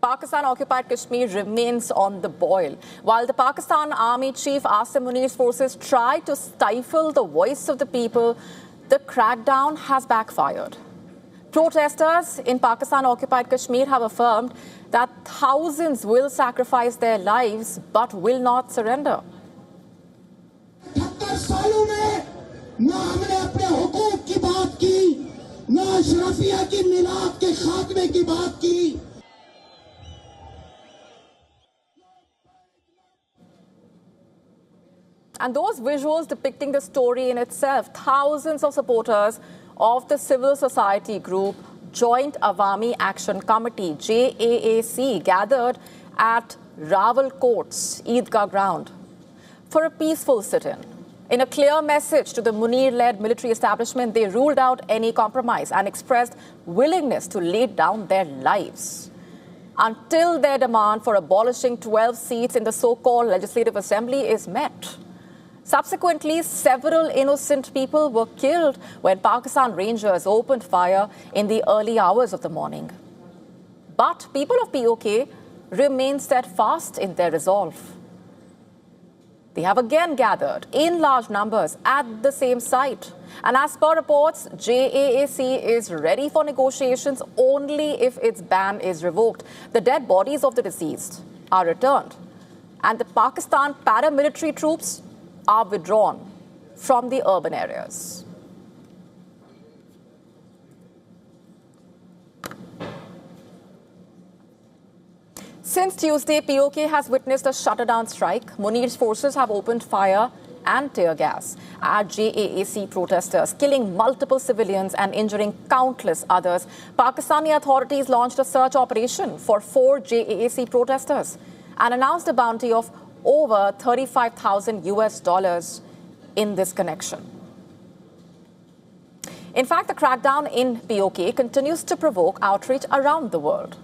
Pakistan-occupied Kashmir remains on the boil. While the Pakistan Army Chief Asim Munir's forces try to stifle the voice of the people, the crackdown has backfired. Protesters in Pakistan-occupied Kashmir have affirmed that thousands will sacrifice their lives but will not surrender. And those visuals depicting the story in itself, thousands of supporters of the civil society group Joint Awami Action Committee, JAAC, gathered at Rawalkote's Eidgah ground for a peaceful sit-in. In a clear message to the Munir-led military establishment, they ruled out any compromise and expressed willingness to lay down their lives until their demand for abolishing 12 seats in the so-called Legislative Assembly is met. Subsequently, several innocent people were killed when Pakistan Rangers opened fire in the early hours of the morning. But people of PoK remain steadfast in their resolve. They have again gathered in large numbers at the same site. And as per reports, JAAC is ready for negotiations only if its ban is revoked. The dead bodies of the deceased are returned, and the Pakistan paramilitary troops are withdrawn from the urban areas. Since Tuesday, PoK has witnessed a shutterdown strike. Munir's forces have opened fire and tear gas at JAAC protesters, killing multiple civilians and injuring countless others. Pakistani authorities launched a search operation for 4 JAAC protesters and announced a bounty of over $35,000 in this connection. In fact, the crackdown in PoK continues to provoke outrage around the world.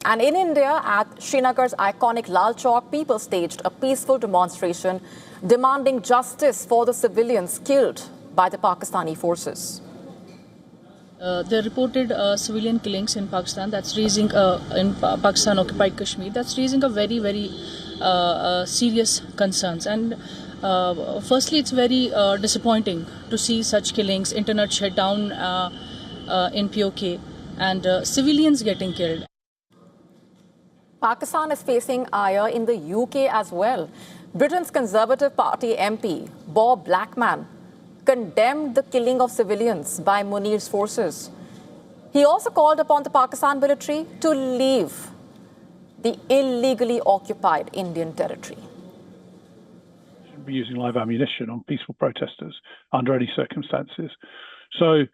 And in India, at Srinagar's iconic Lal Chowk, people staged a peaceful demonstration demanding justice for the civilians killed by the Pakistani forces. The reported civilian killings in Pakistan, that's raising, in Pakistan-occupied Kashmir, that's raising a very, very serious concerns. And firstly, it's very disappointing to see such killings, internet shutdown in PoK, and civilians getting killed. Pakistan is facing ire in the UK as well. Britain's Conservative Party MP, Bob Blackman, condemned the killing of civilians by Munir's forces. He also called upon the Pakistan military to leave the illegally occupied Indian territory. Shouldn't be using live ammunition on peaceful protesters under any circumstances. So,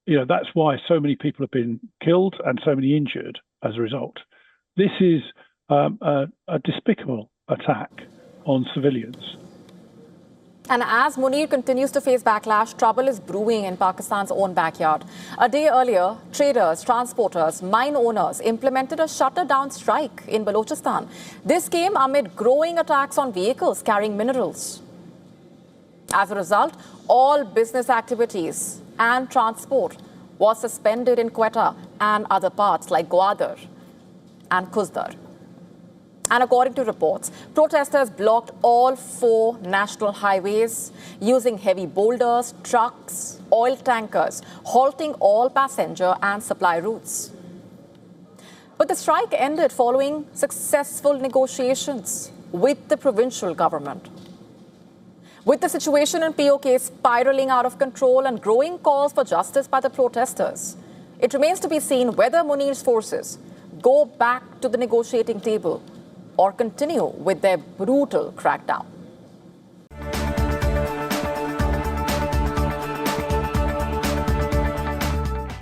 that's why so many people have been killed and so many injured as a result. This is a despicable attack on civilians. And as Munir continues to face backlash, trouble is brewing in Pakistan's own backyard. A day earlier, traders, transporters, mine owners implemented a shutdown strike in Balochistan. This came amid growing attacks on vehicles carrying minerals. As a result, all business activities and transport was suspended in Quetta and other parts like Gwadar and Kuzdar. And according to reports, protesters blocked all 4 national highways using heavy boulders, trucks, oil tankers, halting all passenger and supply routes. But the strike ended following successful negotiations with the provincial government. With the situation in PoK spiraling out of control and growing calls for justice by the protesters, it remains to be seen whether Munir's forces go back to the negotiating table or continue with their brutal crackdown.